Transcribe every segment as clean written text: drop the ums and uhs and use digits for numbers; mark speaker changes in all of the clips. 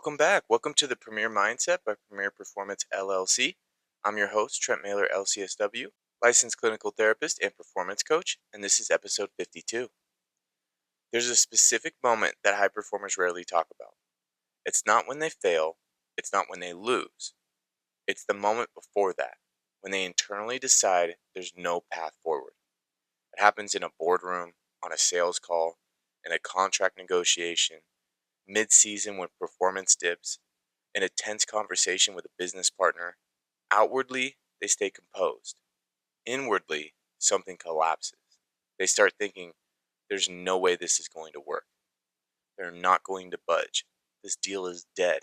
Speaker 1: Welcome back. Welcome to the Premier Mindset by Premier Performance LLC. I'm your host, Trent Mailer, LCSW, licensed clinical therapist and performance coach, and this is episode 52. There's a specific moment that high performers rarely talk about. It's not when they fail, it's not when they lose. It's the moment before that, when they internally decide there's no path forward. It happens in a boardroom, on a sales call, in a contract negotiation, mid-season when performance dips, in a tense conversation with a business partner. Outwardly, they stay composed. Inwardly, something collapses. They start thinking, there's no way this is going to work. They're not going to budge. This deal is dead.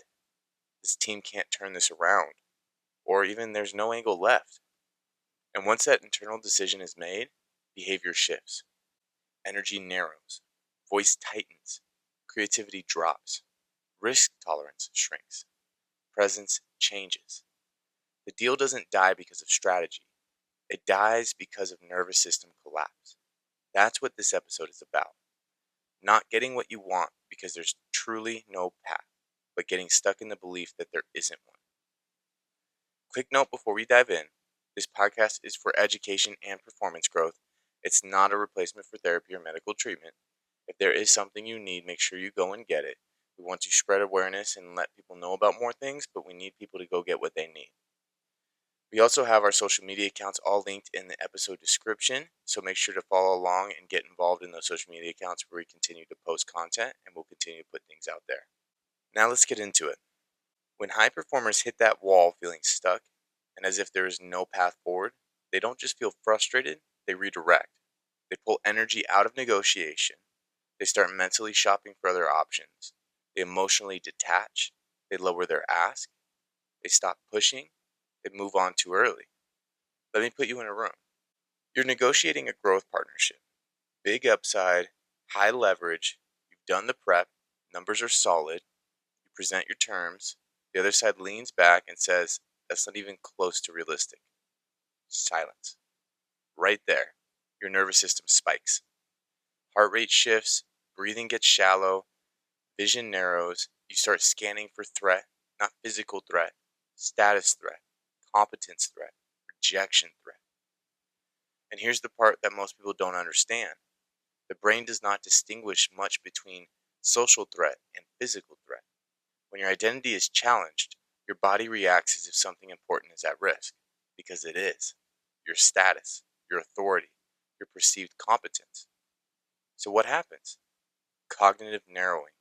Speaker 1: This team can't turn this around. Or even there's no angle left. And once that internal decision is made, behavior shifts. Energy narrows. Voice tightens. Creativity drops. Risk tolerance shrinks. Presence changes. The deal doesn't die because of strategy. It dies because of nervous system collapse. That's what this episode is about. Not getting what you want because there's truly no path, but getting stuck in the belief that there isn't one. Quick note before we dive in, this podcast is for education and performance growth. It's not a replacement for therapy or medical treatment. If there is something you need, make sure you go and get it. We want to spread awareness and let people know about more things, but we need people to go get what they need. We also have our social media accounts all linked in the episode description, so make sure to follow along and get involved in those social media accounts where we continue to post content and we'll continue to put things out there. Now let's get into it. When high performers hit that wall feeling stuck and as if there is no path forward, they don't just feel frustrated, they redirect. They pull energy out of negotiation. They start mentally shopping for other options. They emotionally detach. They lower their ask. They stop pushing. They move on too early. Let me put you in a room. You're negotiating a growth partnership. Big upside, high leverage. You've done the prep. Numbers are solid. You present your terms. The other side leans back and says, that's not even close to realistic. Silence. Right there, your nervous system spikes. Heart rate shifts. Breathing gets shallow. Vision narrows. You start scanning for threat, not physical threat, status threat, competence threat, rejection threat. And here's the part that most people don't understand. The brain does not distinguish much between social threat and physical threat. When your identity is challenged, your body reacts as if something important is at risk, because it is. Your status, your authority, your perceived competence. So what happens? Cognitive narrowing.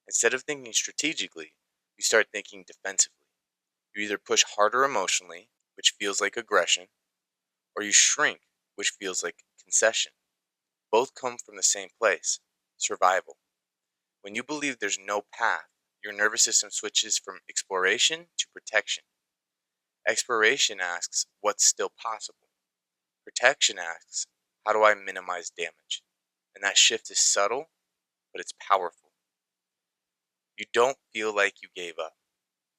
Speaker 1: Instead of thinking strategically, you start thinking defensively. You either push harder emotionally, which feels like aggression, or you shrink, which feels like concession. Both come from the same place, survival. When you believe there's no path, your nervous system switches from exploration to protection. Exploration asks, what's still possible? Protection asks, how do I minimize damage? And that shift is subtle, but it's powerful. You don't feel like you gave up.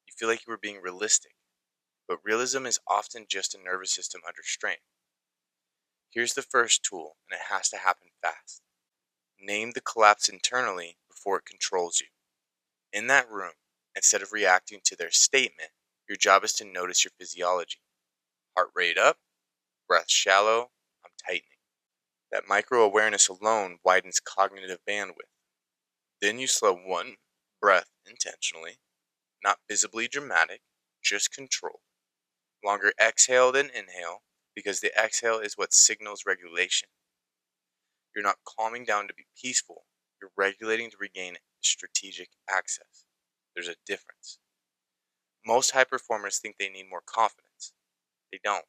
Speaker 1: You feel like you were being realistic. But realism is often just a nervous system under strain. Here's the first tool, and it has to happen fast. Name the collapse internally before it controls you. In that room, instead of reacting to their statement, your job is to notice your physiology. Heart rate up, breath shallow, I'm tightening. That micro-awareness alone widens cognitive bandwidth. Then you slow one breath intentionally, not visibly dramatic, just controlled. Longer exhale than inhale, because the exhale is what signals regulation. You're not calming down to be peaceful, you're regulating to regain strategic access. There's a difference. Most high performers think they need more confidence. They don't.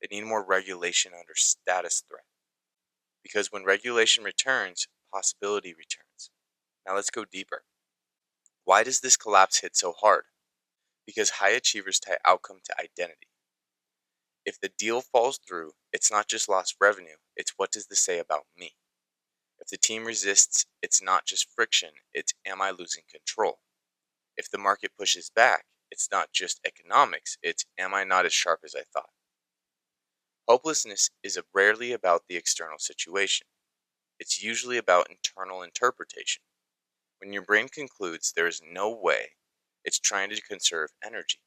Speaker 1: They need more regulation under status threat. Because when regulation returns, possibility returns. Now let's go deeper. Why does this collapse hit so hard? Because high achievers tie outcome to identity. If the deal falls through, it's not just lost revenue, it's what does this say about me? If the team resists, it's not just friction, it's am I losing control? If the market pushes back, it's not just economics, it's am I not as sharp as I thought? Hopelessness is rarely about the external situation. It's usually about internal interpretation. When your brain concludes there is no way, It's trying to conserve energy.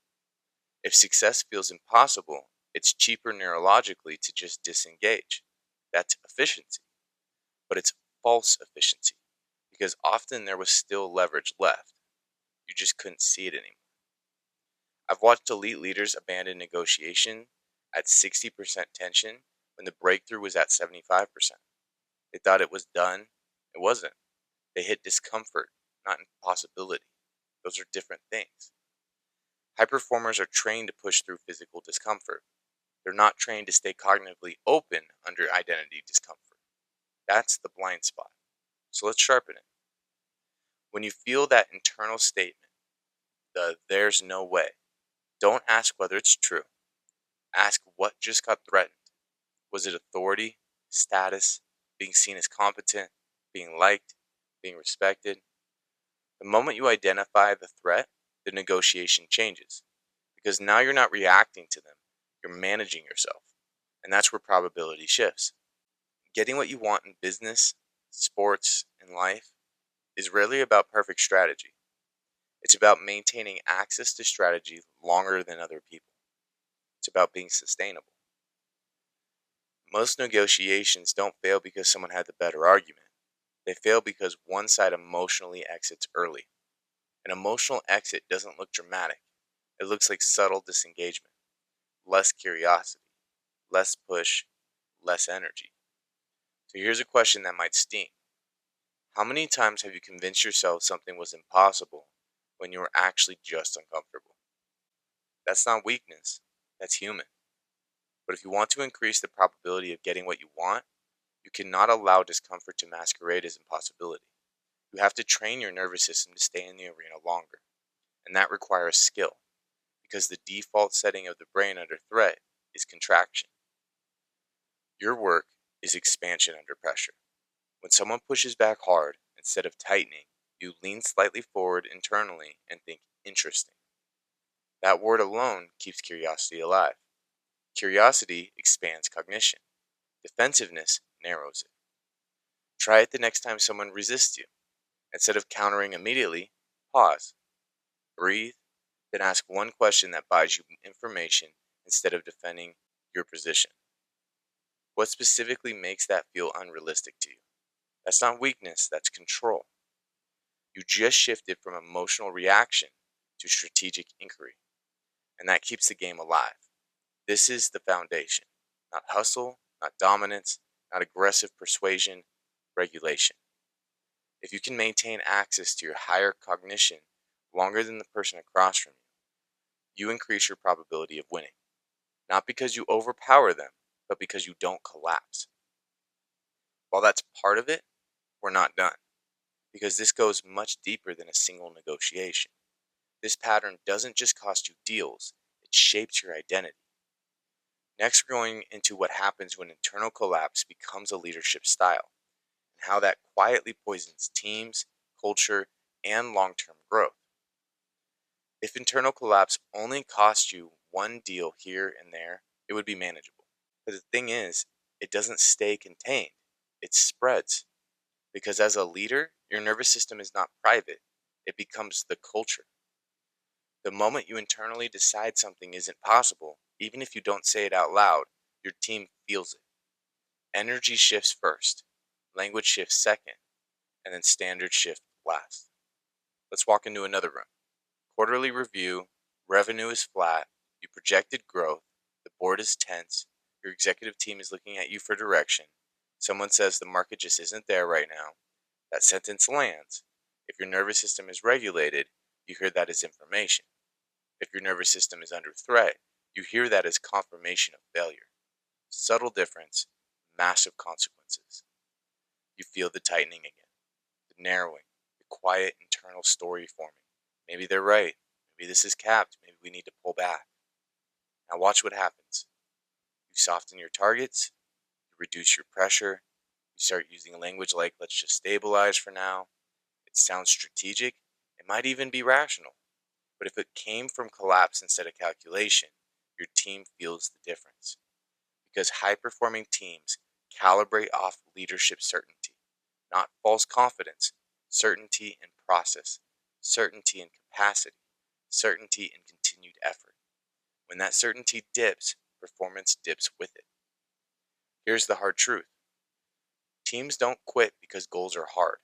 Speaker 1: If success feels impossible, it's cheaper neurologically to just disengage. That's efficiency, but it's false efficiency because often there was still leverage left. You just couldn't see it anymore. I've watched elite leaders abandon negotiation at 60% tension when the breakthrough was at 75%. They thought it was done. It wasn't. They hit discomfort, not impossibility. Those are different things. High performers are trained to push through physical discomfort. They're not trained to stay cognitively open under identity discomfort. That's the blind spot. So let's sharpen it. When you feel that internal statement, the there's no way, don't ask whether it's true. Ask what just got threatened. Was it authority, status, being seen as competent, being liked, being respected? The moment you identify the threat, the negotiation changes. Because now you're not reacting to them, you're managing yourself. And that's where probability shifts. Getting what you want in business, sports, and life is rarely about perfect strategy. It's about maintaining access to strategy longer than other people. It's about being sustainable. Most negotiations don't fail because someone had the better argument. They fail because one side emotionally exits early. An emotional exit doesn't look dramatic. It looks like subtle disengagement, less curiosity, less push, less energy. So here's a question that might sting. How many times have you convinced yourself something was impossible when you were actually just uncomfortable? That's not weakness, that's human. But if you want to increase the probability of getting what you want, you cannot allow discomfort to masquerade as impossibility. You have to train your nervous system to stay in the arena longer. And that requires skill, because the default setting of the brain under threat is contraction. Your work is expansion under pressure. When someone pushes back hard, instead of tightening, you lean slightly forward internally and think interesting. That word alone keeps curiosity alive. Curiosity expands cognition. Defensiveness narrows it. Try it the next time someone resists you. Instead of countering immediately, pause, breathe, then ask one question that buys you information instead of defending your position. What specifically makes that feel unrealistic to you? That's not weakness, that's control. You just shifted from emotional reaction to strategic inquiry, and that keeps the game alive. This is the foundation. Not hustle, not dominance, not aggressive persuasion, regulation. If you can maintain access to your higher cognition longer than the person across from you, you increase your probability of winning. Not because you overpower them, but because you don't collapse. While that's part of it, we're not done, because this goes much deeper than a single negotiation. This pattern doesn't just cost you deals, it shapes your identity. Next, we're going into what happens when internal collapse becomes a leadership style, and how that quietly poisons teams, culture, and long-term growth. If internal collapse only cost you one deal here and there, it would be manageable. But the thing is, it doesn't stay contained, it spreads. Because as a leader, your nervous system is not private, it becomes the culture. The moment you internally decide something isn't possible, even if you don't say it out loud, your team feels it. Energy shifts first, language shifts second, and then standards shift last. Let's walk into another room. Quarterly review, revenue is flat, you projected growth, the board is tense, your executive team is looking at you for direction. Someone says the market just isn't there right now. That sentence lands. If your nervous system is regulated, you hear that as information. If your nervous system is under threat, you hear that as confirmation of failure. Subtle difference, massive consequences. You feel the tightening again, the narrowing, the quiet internal story forming. Maybe they're right. Maybe this is capped. Maybe we need to pull back. Now watch what happens. You soften your targets, you reduce your pressure, you start using language like let's just stabilize for now. It sounds strategic, it might even be rational. But if it came from collapse instead of calculation, your team feels the difference. Because high performing teams calibrate off leadership certainty, not false confidence, certainty in process, certainty in capacity, certainty, and continued effort. When that certainty dips, performance dips with it. Here's the hard truth. Teams don't quit because goals are hard.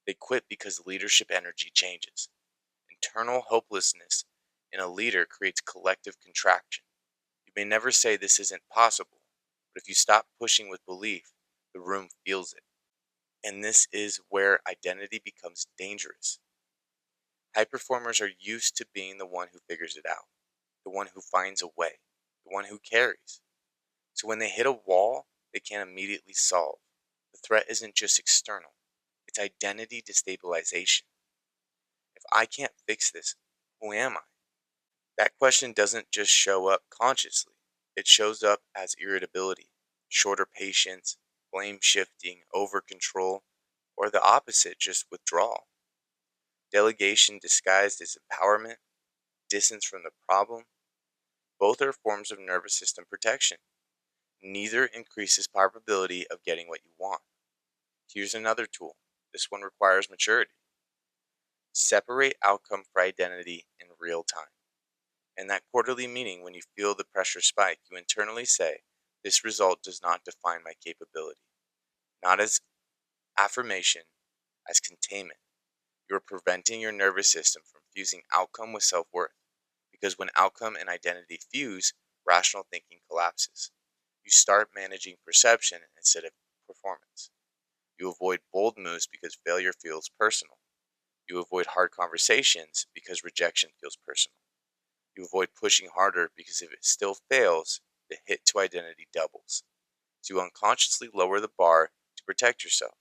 Speaker 1: They quit because leadership energy changes. Internal hopelessness in a leader creates collective contraction. You may never say this isn't possible, but if you stop pushing with belief, the room feels it. And this is where identity becomes dangerous. High performers are used to being the one who figures it out, the one who finds a way, the one who carries. So when they hit a wall they can't immediately solve, the threat isn't just external, it's identity destabilization. If I can't fix this, who am I? That question doesn't just show up consciously, it shows up as irritability, shorter patience, blame shifting, over control, or the opposite, just withdrawal. Delegation disguised as empowerment, distance from the problem, both are forms of nervous system protection. Neither increases probability of getting what you want. Here's another tool. This one requires maturity. Separate outcome for identity in real time. In that quarterly meeting, when you feel the pressure spike, you internally say, this result does not define my capability. Not as affirmation, as containment. You are preventing your nervous system from fusing outcome with self-worth. Because when outcome and identity fuse, rational thinking collapses. You start managing perception instead of performance. You avoid bold moves because failure feels personal. You avoid hard conversations because rejection feels personal. You avoid pushing harder because if it still fails, the hit to identity doubles. So you unconsciously lower the bar to protect yourself.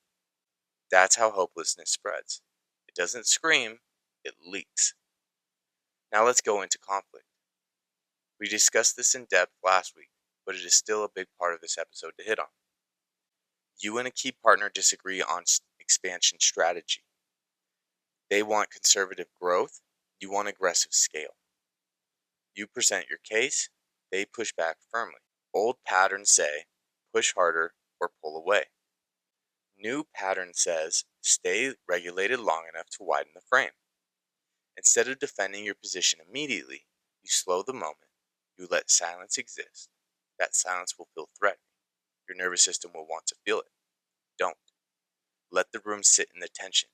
Speaker 1: That's how hopelessness spreads. It doesn't scream, it leaks. Now let's go into conflict. We discussed this in depth last week, but it is still a big part of this episode to hit on. You and a key partner disagree on expansion strategy. They want conservative growth, you want aggressive scale. You present your case, they push back firmly. Old patterns say, push harder or pull away. New pattern says, stay regulated long enough to widen the frame. Instead of defending your position immediately, you slow the moment, you let silence exist. That silence will feel threatening. Your nervous system will want to feel it. Don't. Let the room sit in the tension.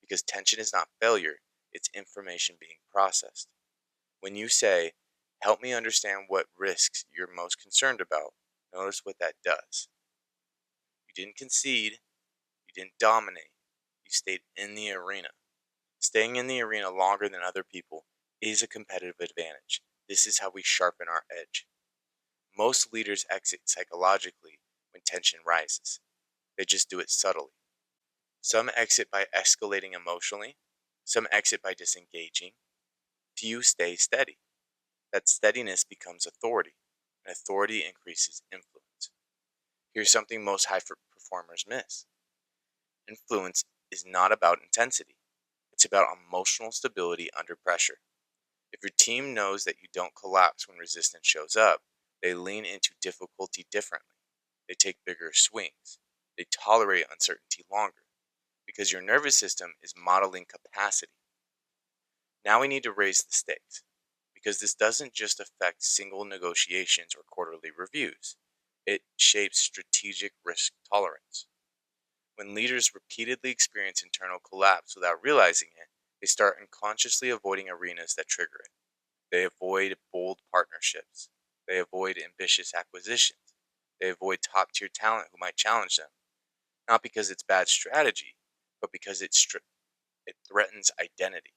Speaker 1: Because tension is not failure, it's information being processed. When you say, help me understand what risks you're most concerned about, notice what that does. You didn't concede, you didn't dominate, you stayed in the arena. Staying in the arena longer than other people is a competitive advantage. This is how we sharpen our edge. Most leaders exit psychologically when tension rises. They just do it subtly. Some exit by escalating emotionally, some exit by disengaging. Few stay steady. That steadiness becomes authority, and authority increases influence. Here's something most high performers miss. Influence is not about intensity. It's about emotional stability under pressure. If your team knows that you don't collapse when resistance shows up, they lean into difficulty differently. They take bigger swings. They tolerate uncertainty longer because your nervous system is modeling capacity. Now we need to raise the stakes because this doesn't just affect single negotiations or quarterly reviews. It shapes strategic risk tolerance. When leaders repeatedly experience internal collapse without realizing it, they start unconsciously avoiding arenas that trigger it. They avoid bold partnerships. They avoid ambitious acquisitions. They avoid top-tier talent who might challenge them. Not because it's bad strategy, but because it threatens identity.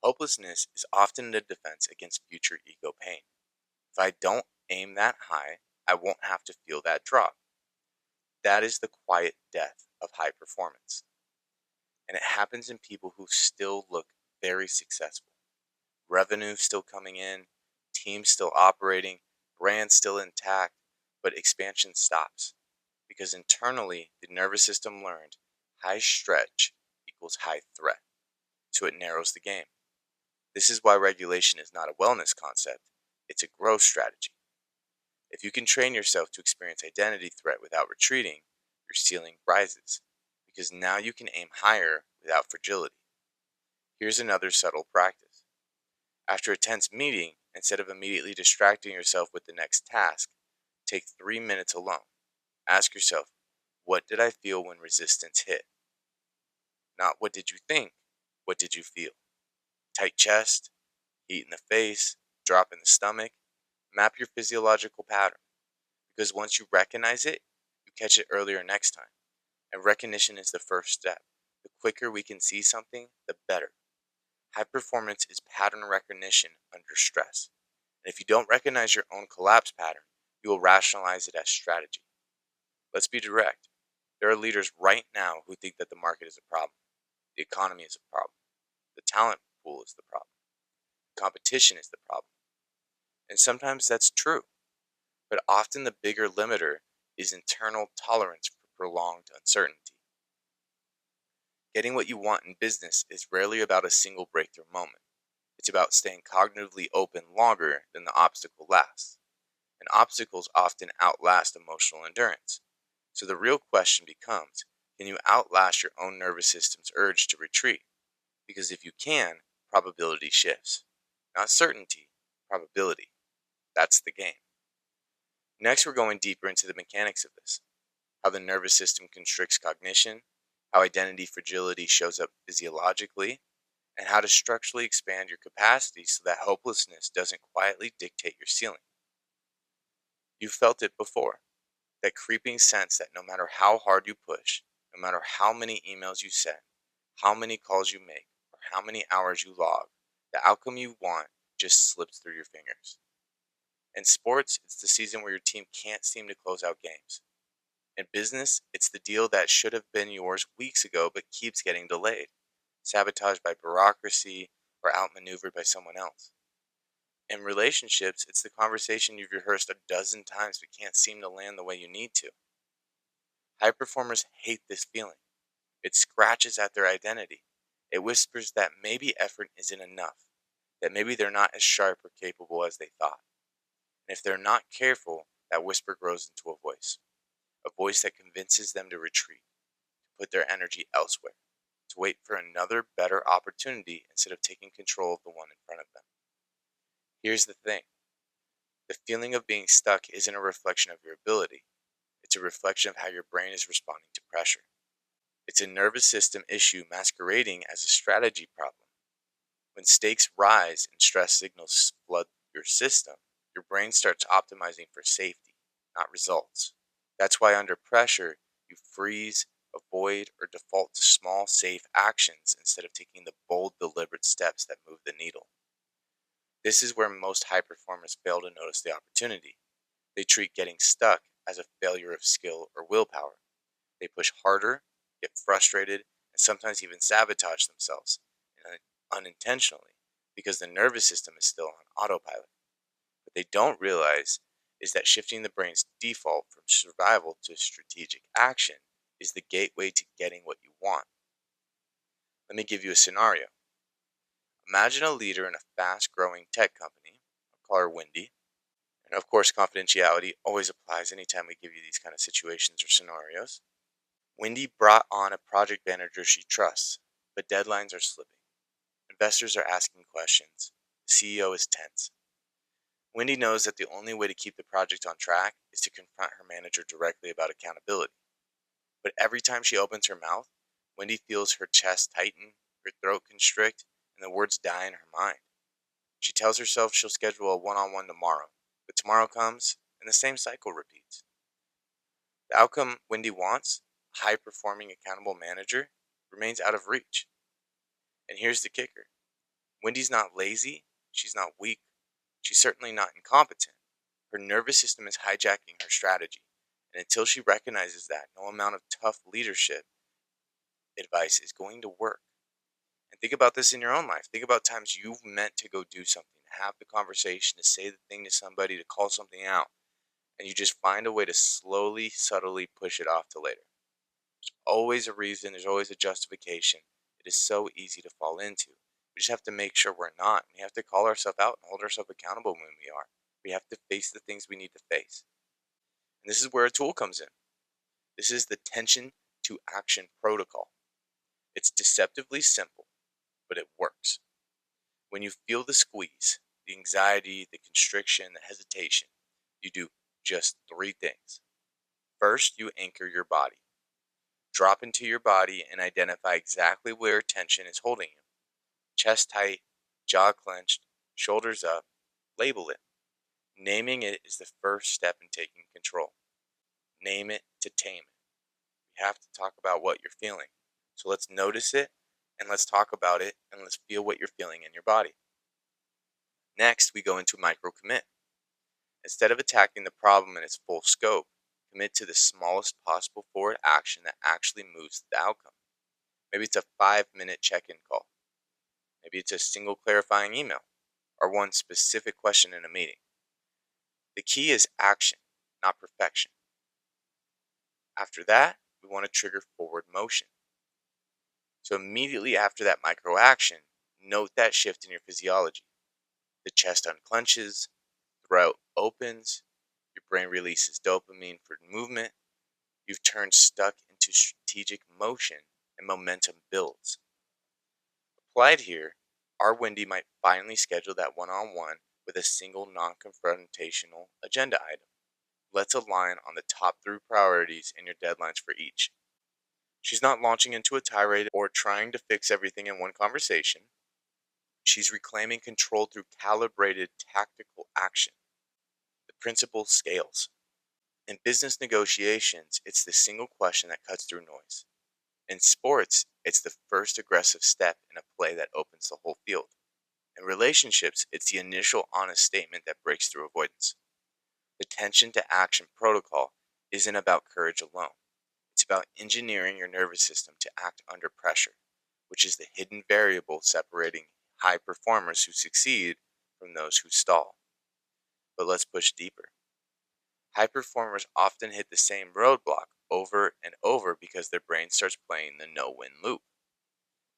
Speaker 1: Hopelessness is often a defense against future ego pain. If I don't aim that high, I won't have to feel that drop. That is the quiet death of high performance. And it happens in people who still look very successful. Revenue still coming in, teams still operating, brand still intact, but expansion stops. Because internally, the nervous system learned high stretch equals high threat. So it narrows the game. This is why regulation is not a wellness concept, it's a growth strategy. If you can train yourself to experience identity threat without retreating, your ceiling rises, because now you can aim higher without fragility. Here's another subtle practice. After a tense meeting, instead of immediately distracting yourself with the next task, take 3 minutes alone. Ask yourself, what did I feel when resistance hit? Not what did you think, what did you feel? Tight chest, heat in the face, drop in the stomach. Map your physiological pattern, because once you recognize it, you catch it earlier next time. And recognition is the first step. The quicker we can see something, the better. High performance is pattern recognition under stress. And if you don't recognize your own collapse pattern, you will rationalize it as strategy. Let's be direct. There are leaders right now who think that the market is a problem, the economy is a problem, the talent pool is the problem, competition is the problem. And sometimes that's true, but often the bigger limiter is internal tolerance for prolonged uncertainty. Getting what you want in business is rarely about a single breakthrough moment. It's about staying cognitively open longer than the obstacle lasts. And obstacles often outlast emotional endurance. So the real question becomes, can you outlast your own nervous system's urge to retreat? Because if you can, probability shifts. Not certainty, probability. That's the game. Next, we're going deeper into the mechanics of this. How the nervous system constricts cognition, how identity fragility shows up physiologically, and how to structurally expand your capacity so that hopelessness doesn't quietly dictate your ceiling. You've felt it before, that creeping sense that no matter how hard you push, no matter how many emails you send, how many calls you make, or how many hours you log, the outcome you want just slips through your fingers. In sports, it's the season where your team can't seem to close out games. In business, it's the deal that should have been yours weeks ago but keeps getting delayed, sabotaged by bureaucracy, or outmaneuvered by someone else. In relationships, it's the conversation you've rehearsed a dozen times but can't seem to land the way you need to. High performers hate this feeling. It scratches at their identity. It whispers that maybe effort isn't enough, that maybe they're not as sharp or capable as they thought. And if they're not careful, that whisper grows into a voice that convinces them to retreat, to put their energy elsewhere, to wait for another better opportunity instead of taking control of the one in front of them. Here's the thing. The feeling of being stuck isn't a reflection of your ability. It's a reflection of how your brain is responding to pressure. It's a nervous system issue masquerading as a strategy problem. When stakes rise and stress signals flood your system, your brain starts optimizing for safety, not results. That's why under pressure, you freeze, avoid, or default to small, safe actions instead of taking the bold, deliberate steps that move the needle. This is where most high performers fail to notice the opportunity. They treat getting stuck as a failure of skill or willpower. They push harder, get frustrated, and sometimes even sabotage themselves unintentionally because the nervous system is still on autopilot. What they don't realize is that shifting the brain's default from survival to strategic action is the gateway to getting what you want. Let me give you a scenario. Imagine a leader in a fast-growing tech company. I'll call her Wendy. And of course, confidentiality always applies anytime we give you these kind of situations or scenarios. Wendy brought on a project manager she trusts, but deadlines are slipping. Investors are asking questions. The CEO is tense. Wendy knows that the only way to keep the project on track is to confront her manager directly about accountability. But every time she opens her mouth, Wendy feels her chest tighten, her throat constrict, and the words die in her mind. She tells herself she'll schedule a one-on-one tomorrow, but tomorrow comes and the same cycle repeats. The outcome Wendy wants, a high-performing accountable manager, remains out of reach. And here's the kicker. Wendy's not lazy, she's not weak, she's certainly not incompetent. Her nervous system is hijacking her strategy, and until she recognizes that, no amount of tough leadership advice is going to work. And think about this in your own life. Think about times you've meant to go do something, to have the conversation, to say the thing to somebody, to call something out, and you just find a way to slowly, subtly push it off to later. There's always a reason, there's always a justification. It is so easy to fall into. We just have to make sure we're not. We have to call ourselves out and hold ourselves accountable when we are. We have to face the things we need to face. And this is where a tool comes in. This is the tension to action protocol. It's deceptively simple, but it works. When you feel the squeeze, the anxiety, the constriction, the hesitation, you do just three things. First, you anchor your body. Drop into your body and identify exactly where tension is holding you. Chest tight, jaw clenched, shoulders up. Label it. Naming it is the first step in taking control. Name it to tame it. You have to talk about what you're feeling. So let's notice it and let's talk about it and let's feel what you're feeling in your body. Next, we go into micro commit. Instead of attacking the problem in its full scope, commit to the smallest possible forward action that actually moves the outcome. Maybe it's a 5-minute check-in call. Maybe it's a single clarifying email or one specific question in a meeting. The key is action, not perfection. After that, we want to trigger forward motion. So immediately after that micro action, note that shift in your physiology. The chest unclenches, throat opens, your brain releases dopamine for movement. You've turned stuck into strategic motion and momentum builds. Applied here, our Wendy might finally schedule that one-on-one with a single non-confrontational agenda item. Let's align on the top 3 priorities and your deadlines for each. She's not launching into a tirade or trying to fix everything in one conversation. She's reclaiming control through calibrated tactical action. The principle scales. In business negotiations, it's the single question that cuts through noise. In sports, it's the first aggressive step in a play that opens the whole field. In relationships, it's the initial honest statement that breaks through avoidance. The tension to action protocol isn't about courage alone. It's about engineering your nervous system to act under pressure, which is the hidden variable separating high performers who succeed from those who stall. But let's push deeper. High performers often hit the same roadblock over and over because their brain starts playing the no-win loop.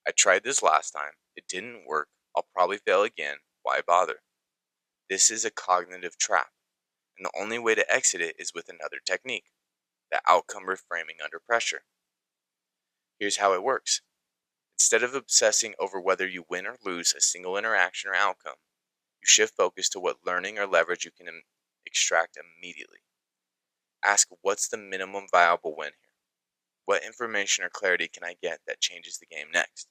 Speaker 1: I tried this last time. It didn't work. I'll probably fail again. Why bother? This is a cognitive trap, and the only way to exit it is with another technique, the outcome reframing under pressure. Here's how it works. Instead of obsessing over whether you win or lose a single interaction or outcome, you shift focus to what learning or leverage you can extract immediately. Ask, what's the minimum viable win here? What information or clarity can I get that changes the game next?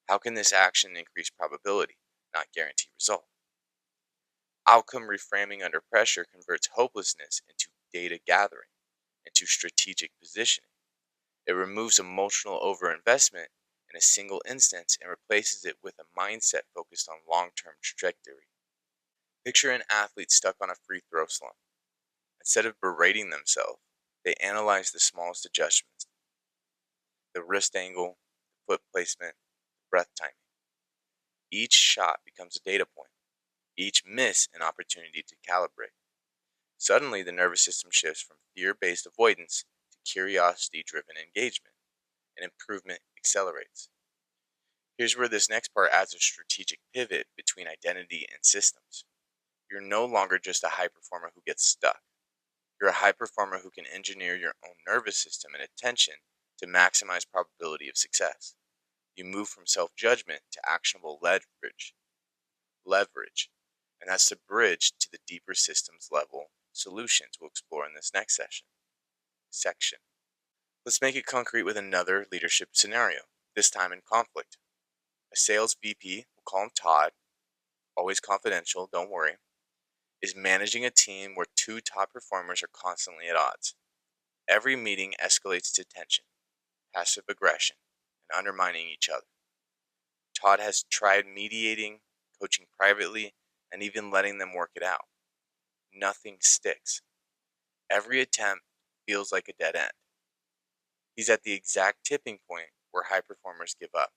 Speaker 1: How can this action increase probability, not guarantee result? Outcome reframing under pressure converts hopelessness into data gathering, into strategic positioning. It removes emotional overinvestment in a single instance and replaces it with a mindset focused on long-term trajectory. Picture an athlete stuck on a free throw slump. Instead of berating themselves, they analyze the smallest adjustments, the wrist angle, the foot placement, the breath timing. Each shot becomes a data point, each miss an opportunity to calibrate. Suddenly, the nervous system shifts from fear-based avoidance to curiosity-driven engagement, and improvement accelerates. Here's where this next part adds a strategic pivot between identity and systems. You're no longer just a high performer who gets stuck. You're a high performer who can engineer your own nervous system and attention to maximize probability of success. You move from self-judgment to actionable leverage, and that's the bridge to the deeper systems level solutions we'll explore in this next section. Let's make it concrete with another leadership scenario, this time in conflict. A sales VP, we'll call him Todd, always confidential, don't worry, is managing a team where 2 top performers are constantly at odds. Every meeting escalates to tension, passive aggression, and undermining each other. Todd has tried mediating, coaching privately, and even letting them work it out. Nothing sticks. Every attempt feels like a dead end. He's at the exact tipping point where high performers give up.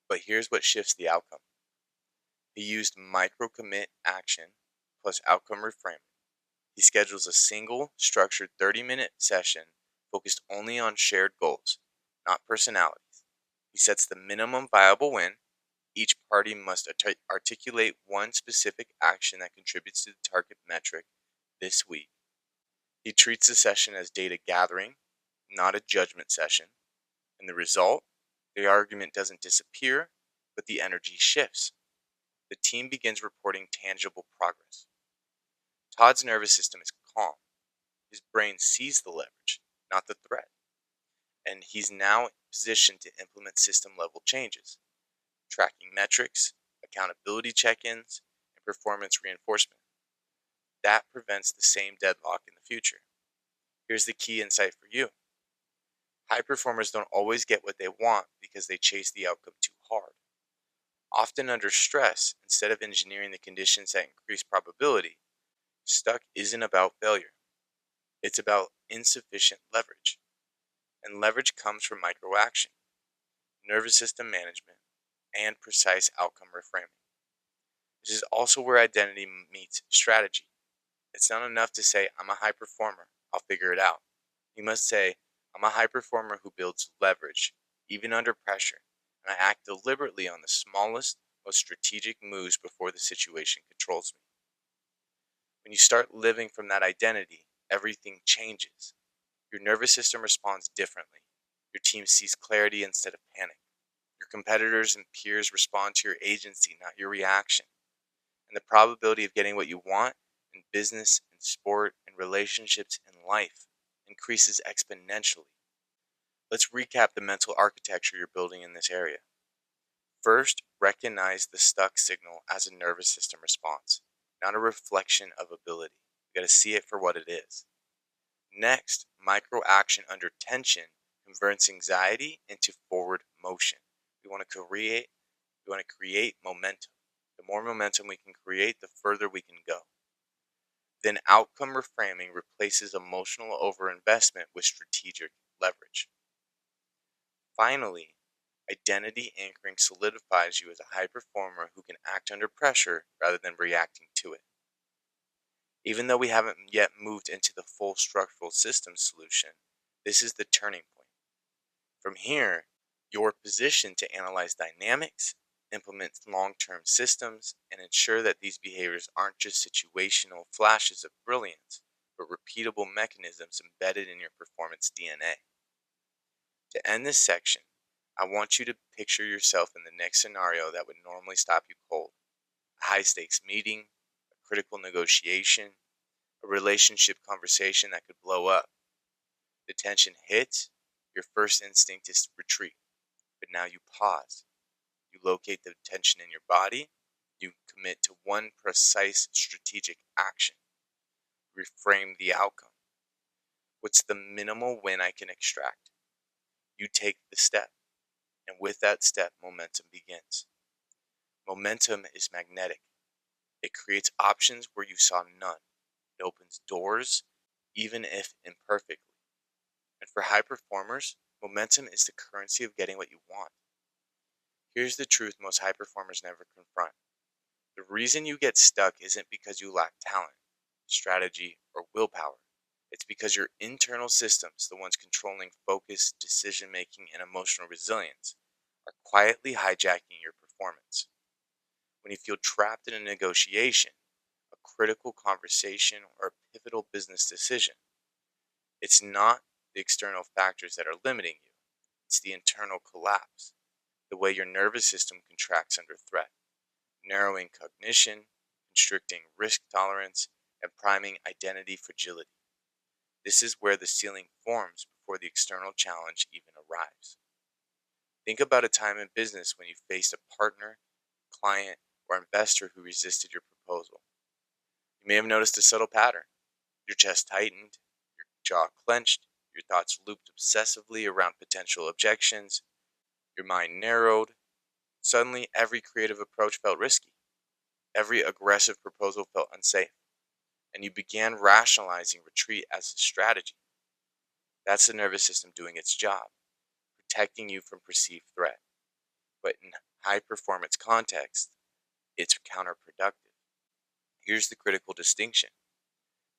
Speaker 1: But here's what shifts the outcome. He used micro commit action plus outcome reframing. He schedules a single, structured 30-minute session focused only on shared goals, not personalities. He sets the minimum viable win. Each party must articulate one specific action that contributes to the target metric this week. He treats the session as data gathering, not a judgment session. And the result? The argument doesn't disappear, but the energy shifts. The team begins reporting tangible progress. Todd's nervous system is calm. His brain sees the leverage, not the threat, and he's now positioned to implement system level changes, tracking metrics, accountability check ins, and performance reinforcement. That prevents the same deadlock in the future. Here's the key insight for you: high performers don't always get what they want because they chase the outcome too hard. Often under stress, instead of engineering the conditions that increase probability, stuck isn't about failure. It's about insufficient leverage. And leverage comes from micro action, nervous system management, and precise outcome reframing. This is also where identity meets strategy. It's not enough to say, I'm a high performer, I'll figure it out. You must say, I'm a high performer who builds leverage, even under pressure, and I act deliberately on the smallest, most strategic moves before the situation controls me. When you start living from that identity, everything changes. Your nervous system responds differently. Your team sees clarity instead of panic. Your competitors and peers respond to your agency, not your reaction. And the probability of getting what you want in business, in sport, in relationships, in life increases exponentially. Let's recap the mental architecture you're building in this area. First, recognize the stuck signal as a nervous system response, not a reflection of ability. You got to see it for what it is. Next, micro action under tension converts anxiety into forward motion. We want to create momentum. The more momentum we can create, the further we can go. Then outcome reframing replaces emotional overinvestment with strategic leverage. Finally, identity anchoring solidifies you as a high performer who can act under pressure rather than reacting to it. Even though we haven't yet moved into the full structural system solution, this is the turning point. From here, you're positioned to analyze dynamics, implement long-term systems, and ensure that these behaviors aren't just situational flashes of brilliance, but repeatable mechanisms embedded in your performance DNA. To end this section, I want you to picture yourself in the next scenario that would normally stop you cold: a high-stakes meeting, a critical negotiation, a relationship conversation that could blow up. The tension hits, your first instinct is to retreat, but now you pause. You locate the tension in your body, you commit to one precise strategic action. Reframe the outcome. What's the minimal win I can extract? You take the step, and with that step, momentum begins. Momentum is magnetic. It creates options where you saw none. It opens doors, even if imperfectly. And for high performers, momentum is the currency of getting what you want. Here's the truth most high performers never confront. The reason you get stuck isn't because you lack talent, strategy, or willpower. It's because your internal systems, the ones controlling focus, decision making, and emotional resilience, are quietly hijacking your performance. When you feel trapped in a negotiation, a critical conversation, or a pivotal business decision, it's not the external factors that are limiting you, it's the internal collapse, the way your nervous system contracts under threat, narrowing cognition, constricting risk tolerance, and priming identity fragility. This is where the ceiling forms before the external challenge even arrives. Think about a time in business when you faced a partner, client, or investor who resisted your proposal. You may have noticed a subtle pattern. Your chest tightened, your jaw clenched, your thoughts looped obsessively around potential objections, your mind narrowed. Suddenly, every creative approach felt risky. Every aggressive proposal felt unsafe, and you began rationalizing retreat as a strategy. That's the nervous system doing its job, protecting you from perceived threat. But in high performance context, it's counterproductive. Here's the critical distinction: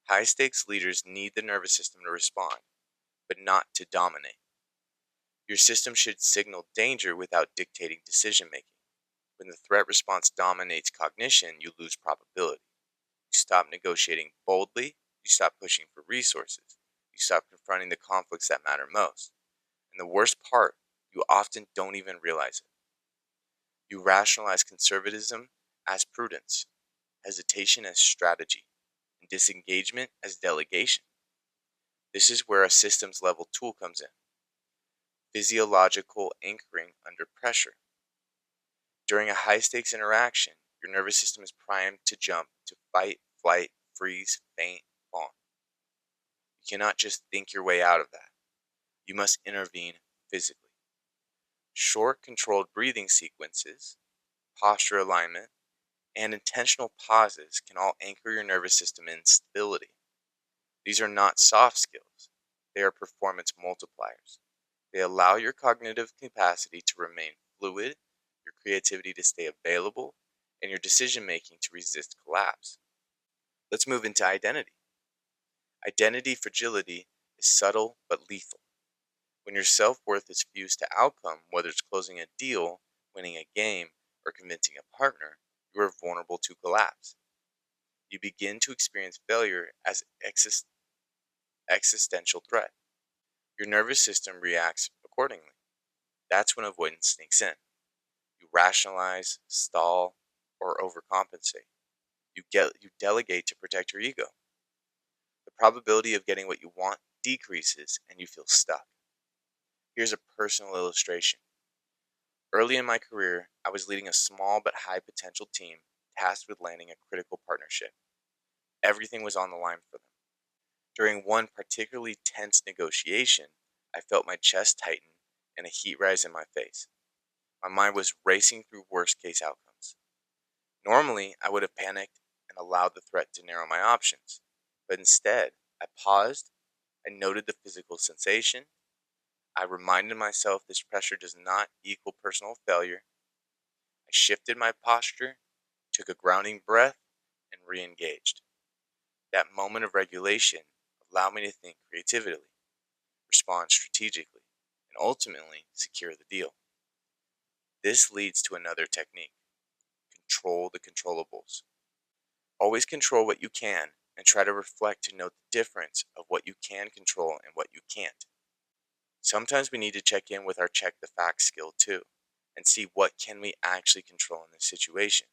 Speaker 1: high stakes leaders need the nervous system to respond, but not to dominate. Your system should signal danger without dictating decision making. When the threat response dominates cognition, you lose probability. You stop negotiating boldly, you stop pushing for resources, you stop confronting the conflicts that matter most. And the worst part, you often don't even realize it. You rationalize conservatism as prudence, hesitation as strategy, and disengagement as delegation. This is where a systems level tool comes in. Physiological anchoring under pressure. During a high stakes interaction, your nervous system is primed to jump, to fight, flight, freeze, faint, fawn. You cannot just think your way out of that. You must intervene physically. Short, controlled breathing sequences, posture alignment, and intentional pauses can all anchor your nervous system in stability. These are not soft skills, they are performance multipliers. They allow your cognitive capacity to remain fluid, your creativity to stay available, and your decision making to resist collapse. Let's move into identity. Identity fragility is subtle but lethal. When your self worth is fused to outcome, whether it's closing a deal, winning a game, or convincing a partner, you are vulnerable to collapse. You begin to experience failure as existential threat. Your nervous system reacts accordingly. That's when avoidance sneaks in. You rationalize, stall, or overcompensate. You delegate to protect your ego. The probability of getting what you want decreases and you feel stuck. Here's a personal illustration. Early in my career, I was leading a small but high potential team tasked with landing a critical partnership. Everything was on the line for them. During one particularly tense negotiation, I felt my chest tighten and a heat rise in my face. My mind was racing through worst case outcomes. Normally, I would have panicked and allowed the threat to narrow my options. But instead, I paused, I noted the physical sensation, I reminded myself this pressure does not equal personal failure. I shifted my posture, took a grounding breath, and re engaged. That moment of regulation allowed me to think creatively, respond strategically, and ultimately secure the deal. This leads to another technique: control the controllables. Always control what you can and try to reflect to note the difference of what you can control and what you can't. Sometimes we need to check in with our check the facts skill too and see what can we actually control in this situation.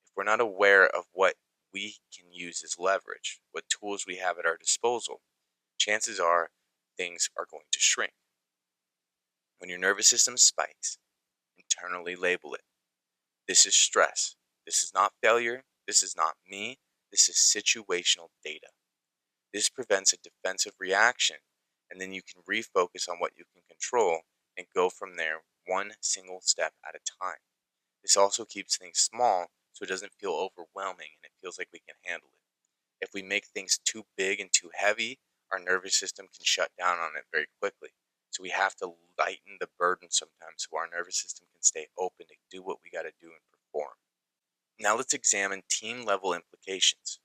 Speaker 1: If we're not aware of what we can use as leverage, what tools we have at our disposal, chances are things are going to shrink. When your nervous system spikes, internally label it. This is stress. This is not failure. This is not me. This is situational data. This prevents a defensive reaction, and then you can refocus on what you can control and go from there one single step at a time. This also keeps things small so it doesn't feel overwhelming and it feels like we can handle it. If we make things too big and too heavy, our nervous system can shut down on it very quickly. So we have to lighten the burden sometimes so our nervous system can stay open to do what we got to do and perform. Now let's examine team level implications.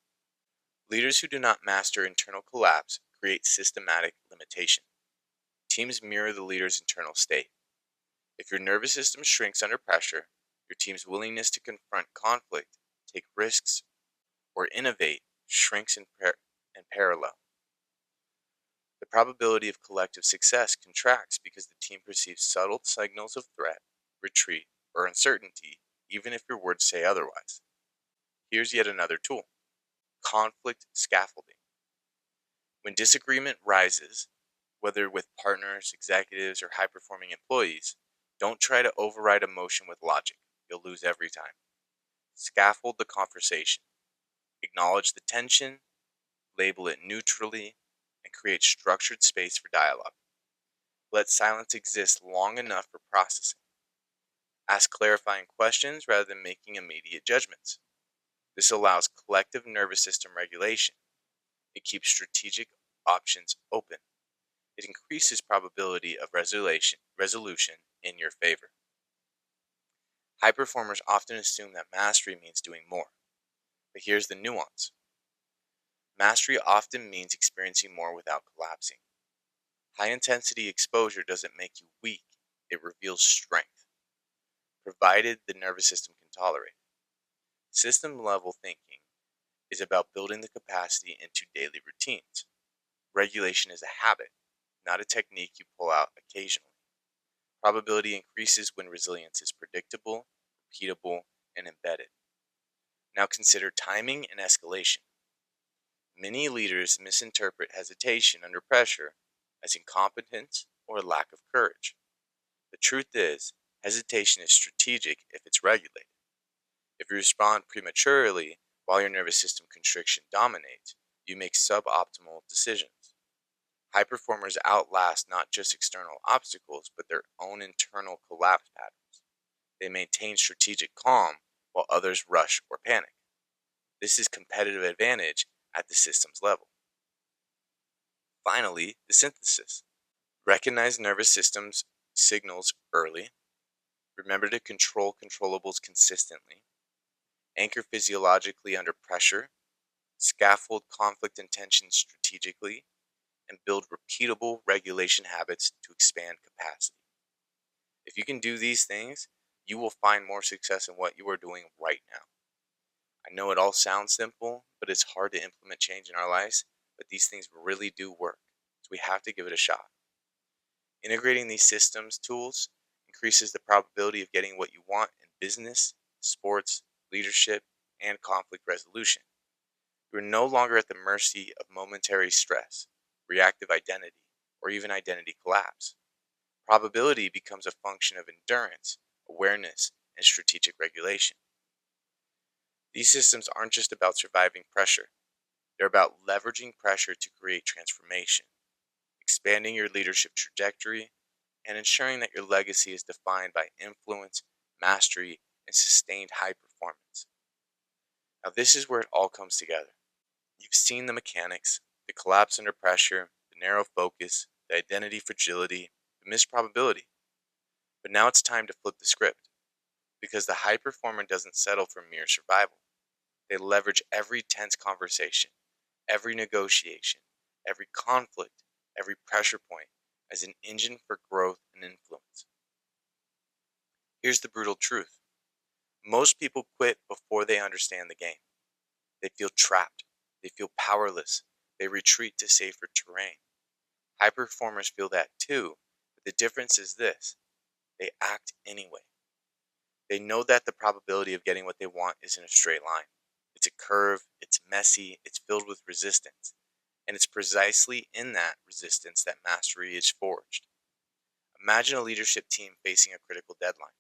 Speaker 1: Leaders who do not master internal collapse create systematic limitation. Teams mirror the leader's internal state. If your nervous system shrinks under pressure, your team's willingness to confront conflict, take risks, or innovate shrinks in parallel. The probability of collective success contracts because the team perceives subtle signals of threat, retreat, or uncertainty, even if your words say otherwise. Here's yet another tool: conflict scaffolding. When disagreement rises, whether with partners, executives, or high performing employees, don't try to override emotion with logic. You'll lose every time. Scaffold the conversation. Acknowledge the tension, label it neutrally, and create structured space for dialogue. Let silence exist long enough for processing. Ask clarifying questions rather than making immediate judgments. This allows collective nervous system regulation. It keeps strategic options open. It increases probability of resolution in your favor. High performers often assume that mastery means doing more. But here's the nuance. Mastery often means experiencing more without collapsing. High intensity exposure doesn't make you weak, it reveals strength, provided the nervous system can tolerate it. System level thinking is about building the capacity into daily routines. Regulation is a habit, not a technique you pull out occasionally. Probability increases when resilience is predictable, repeatable, and embedded. Now consider timing and escalation. Many leaders misinterpret hesitation under pressure as incompetence or lack of courage. The truth is, hesitation is strategic if it's regulated. If you respond prematurely while your nervous system constriction dominates, you make suboptimal decisions. High performers outlast not just external obstacles, but their own internal collapse patterns. They maintain strategic calm while others rush or panic. This is competitive advantage at the systems level. Finally, the synthesis. Recognize nervous systems signals early. Remember to control controllables consistently. Anchor physiologically under pressure. Scaffold conflict and tension strategically. And build repeatable regulation habits to expand capacity. If you can do these things, you will find more success in what you are doing right now. I know it all sounds simple, but it's hard to implement change in our lives, but these things really do work. So we have to give it a shot. Integrating these systems tools increases the probability of getting what you want in business, sports, leadership, and conflict resolution. You are no longer at the mercy of momentary stress, reactive identity, or even identity collapse. Probability becomes a function of endurance, awareness, and strategic regulation. These systems aren't just about surviving pressure. They're about leveraging pressure to create transformation, expanding your leadership trajectory, and ensuring that your legacy is defined by influence, mastery, and sustained high performance. Now, this is where it all comes together. You've seen the mechanics, the collapse under pressure, the narrow focus, the identity fragility, the missed probability. But now it's time to flip the script, because the high performer doesn't settle for mere survival. They leverage every tense conversation, every negotiation, every conflict, every pressure point as an engine for growth and influence. Here's the brutal truth. Most people quit before they understand the game. They feel trapped. They feel powerless. They retreat to safer terrain. High performers feel that too, but the difference is this. They act anyway. They know that the probability of getting what they want isn't a straight line. It's a curve, it's messy, it's filled with resistance. And it's precisely in that resistance that mastery is forged. Imagine a leadership team facing a critical deadline.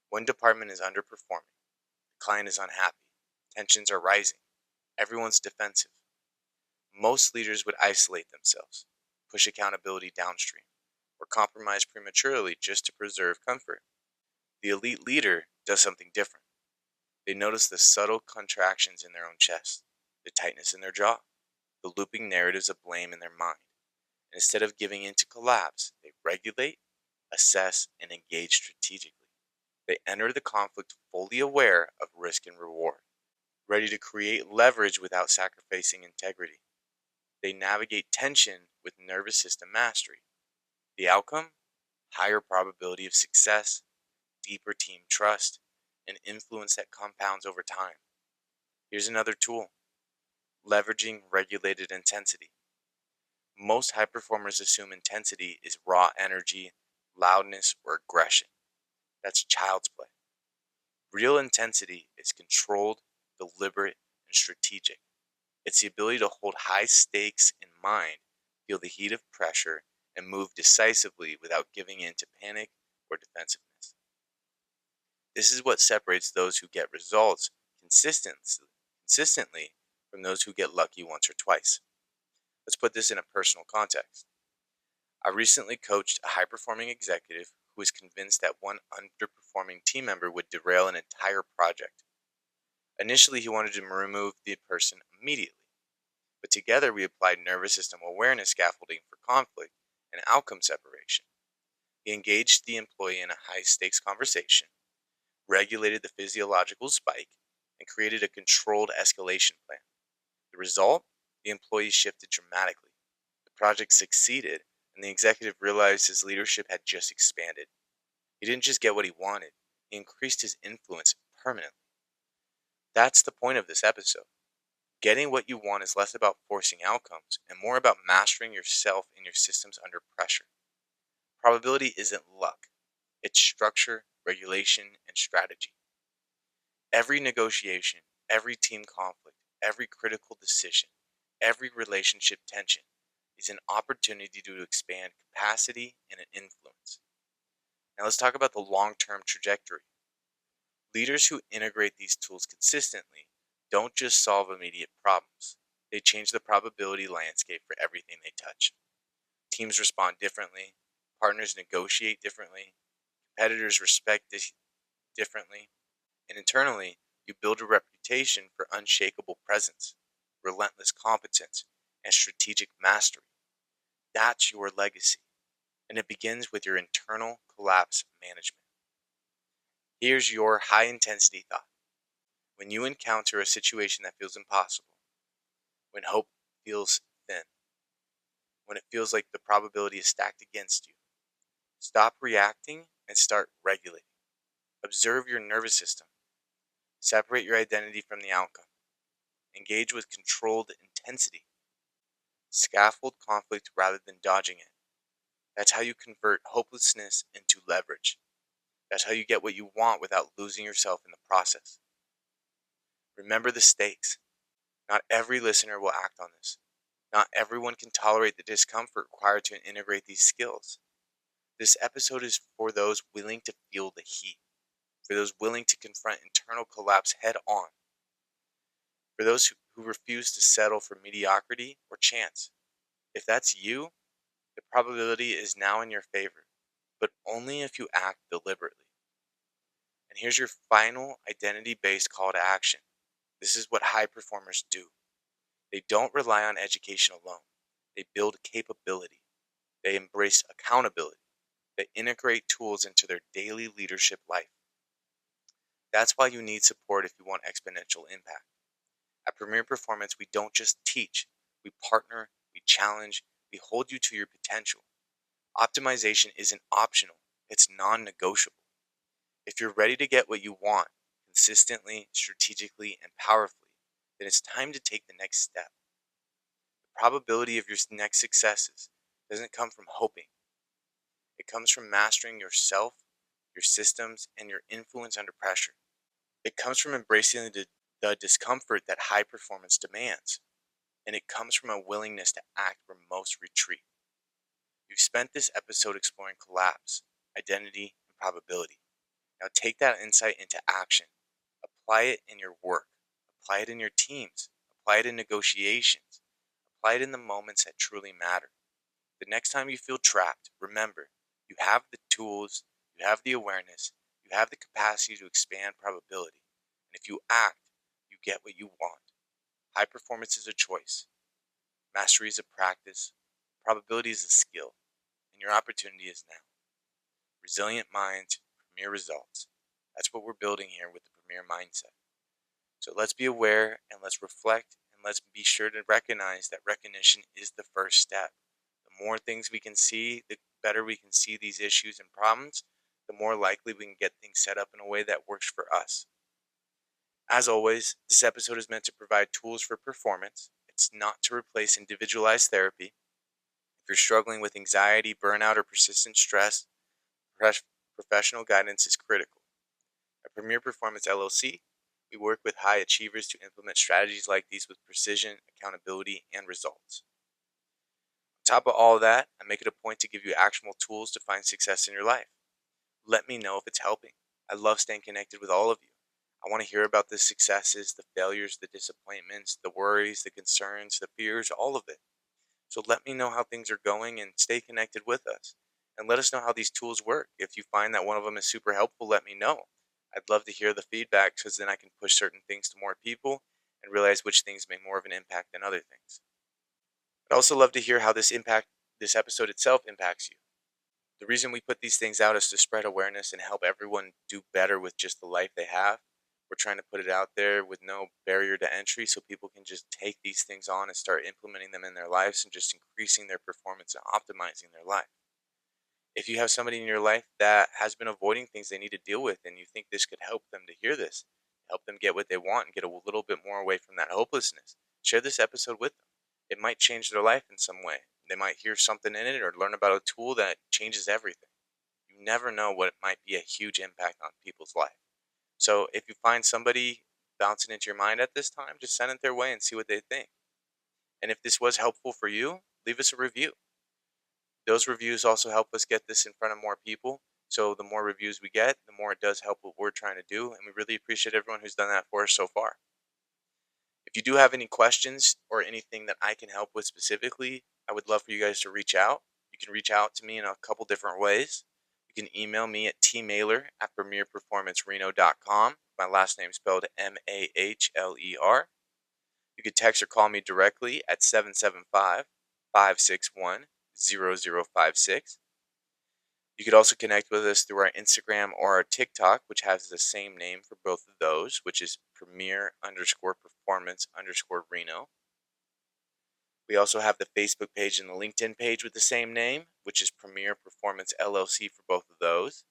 Speaker 1: One department is underperforming, the client is unhappy, tensions are rising, everyone's defensive. Most leaders would isolate themselves, push accountability downstream, or compromise prematurely just to preserve comfort. The elite leader does something different. They notice the subtle contractions in their own chest, the tightness in their jaw, the looping narratives of blame in their mind. And instead of giving in to collapse, they regulate, assess, and engage strategically. They enter the conflict fully aware of risk and reward, ready to create leverage without sacrificing integrity. They navigate tension with nervous system mastery. The outcome? Higher probability of success, deeper team trust, and influence that compounds over time. Here's another tool. Leveraging regulated intensity. Most high performers assume intensity is raw energy, loudness, or aggression. That's child's play. Real intensity is controlled, deliberate, and strategic. It's the ability to hold high stakes in mind, feel the heat of pressure, and move decisively without giving in to panic or defensiveness. This is what separates those who get results consistently from those who get lucky once or twice. Let's put this in a personal context. I recently coached a high-performing executive who was convinced that one underperforming team member would derail an entire project. Initially, he wanted to remove the person immediately, but together we applied nervous system awareness scaffolding for conflict and outcome separation. He engaged the employee in a high-stakes conversation, regulated the physiological spike, and created a controlled escalation plan. The result? The employee shifted dramatically. The project succeeded, and the executive realized his leadership had just expanded. He didn't just get what he wanted, he increased his influence permanently. That's the point of this episode. Getting what you want is less about forcing outcomes and more about mastering yourself and your systems under pressure. Probability isn't luck, it's structure, regulation, and strategy. Every negotiation, every team conflict, every critical decision, every relationship tension is an opportunity to expand capacity and an influence. Now let's talk about the long-term trajectory. Leaders who integrate these tools consistently don't just solve immediate problems. They change the probability landscape for everything they touch. Teams respond differently, partners negotiate differently, competitors respect this differently, and internally, you build a reputation for unshakable presence, relentless competence, and strategic mastery. That's your legacy, and it begins with your internal collapse management. Here's your high intensity thought. When you encounter a situation that feels impossible, when hope feels thin, when it feels like the probability is stacked against you, stop reacting and start regulating. Observe your nervous system. Separate your identity from the outcome. Engage with controlled intensity. Scaffold conflict rather than dodging it. That's how you convert hopelessness into leverage. That's how you get what you want without losing yourself in the process. Remember the stakes. Not every listener will act on this. Not everyone can tolerate the discomfort required to integrate these skills. This episode is for those willing to feel the heat, for those willing to confront internal collapse head on, for those who refuse to settle for mediocrity or chance. If that's you, the probability is now in your favor, but only if you act deliberately. And here's your final identity-based call to action. This is what high performers do. They don't rely on education alone. They build capability. They embrace accountability. They integrate tools into their daily leadership life. That's why you need support if you want exponential impact. At Premier Performance, we don't just teach, we partner, we challenge, we hold you to your potential. Optimization isn't optional, it's non negotiable. If you're ready to get what you want, consistently, strategically, and powerfully, then it's time to take the next step. The probability of your next successes doesn't come from hoping, it comes from mastering yourself, your systems, and your influence under pressure. It comes from embracing the discomfort that high performance demands, and it comes from a willingness to act where most retreat. You've spent this episode exploring collapse, identity, and probability. Now take that insight into action. Apply it in your work. Apply it in your teams. Apply it in negotiations. Apply it in the moments that truly matter. The next time you feel trapped, remember, you have the tools, you have the awareness, you have the capacity to expand probability. And if you act, you get what you want. High performance is a choice. Mastery is a practice. Probability is a skill. And your opportunity is now. Resilient minds, premier results. That's what we're building here with the premier mindset. So let's be aware and let's reflect and let's be sure to recognize that recognition is the first step. The more things we can see, the better we can see these issues and problems, the more likely we can get things set up in a way that works for us. As always, this episode is meant to provide tools for performance. It's not to replace individualized therapy. If you're struggling with anxiety, burnout, or persistent stress, professional guidance is critical. At Premier Performance LLC, we work with high achievers to implement strategies like these with precision, accountability, and results. On top of all of that, I make it a point to give you actionable tools to find success in your life. Let me know if it's helping. I love staying connected with all of you. I want to hear about the successes, the failures, the disappointments, the worries, the concerns, the fears, all of it. So let me know how things are going and stay connected with us. And let us know how these tools work. If you find that one of them is super helpful, let me know. I'd love to hear the feedback because then I can push certain things to more people and realize which things make more of an impact than other things. I'd also love to hear how this episode itself impacts you. The reason we put these things out is to spread awareness and help everyone do better with just the life they have. We're trying to put it out there with no barrier to entry so people can just take these things on and start implementing them in their lives and just increasing their performance and optimizing their life. If you have somebody in your life that has been avoiding things they need to deal with and you think this could help them to hear this, help them get what they want and get a little bit more away from that hopelessness, share this episode with them. It might change their life in some way. They might hear something in it or learn about a tool that changes everything. You never know what might be a huge impact on people's life. So if you find somebody bouncing into your mind at this time, just send it their way and see what they think. And if this was helpful for you, leave us a review. Those reviews also help us get this in front of more people. So the more reviews we get, the more it does help what we're trying to do. And we really appreciate everyone who's done that for us so far. If you do have any questions or anything that I can help with specifically, I would love for you guys to reach out. You can reach out to me in a couple different ways. You can email me at tmailer@premierperformancereno.com. My last name spelled Mahler. You can text or call me directly at 775-561-0056. You could also connect with us through our Instagram or our TikTok, which has the same name for both of those, which is premier_performance_Reno. We also have the Facebook page and the LinkedIn page with the same name, which is Premier Performance LLC for both of those.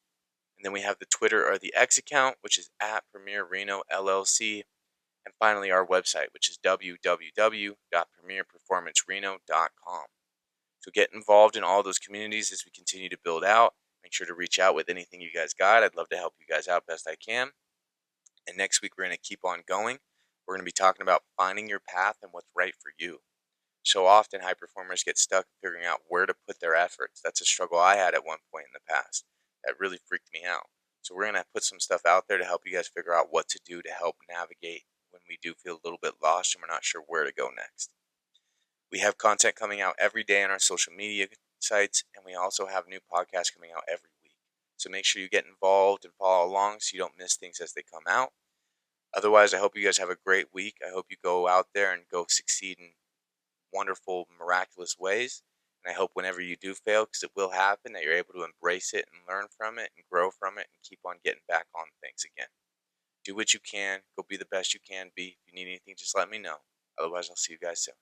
Speaker 1: And then we have the Twitter or the X account, which is at Premier Reno LLC. And finally, our website, which is www.premierperformancereno.com. So get involved in all those communities as we continue to build out. Make sure to reach out with anything you guys got. I'd love to help you guys out best I can. And next week, we're going to keep on going. We're going to be talking about finding your path and what's right for you. So often, high performers get stuck figuring out where to put their efforts. That's a struggle I had at one point in the past. That really freaked me out. So we're going to put some stuff out there to help you guys figure out what to do to help navigate when we do feel a little bit lost and we're not sure where to go next. We have content coming out every day on our social media sites, and we also have new podcasts coming out every week. So make sure you get involved and follow along so you don't miss things as they come out. Otherwise, I hope you guys have a great week. I hope you go out there and go succeed in wonderful, miraculous ways. And I hope whenever you do fail, because it will happen, that you're able to embrace it and learn from it and grow from it and keep on getting back on things again. Do what you can. Go be the best you can be. If you need anything, just let me know. Otherwise, I'll see you guys soon.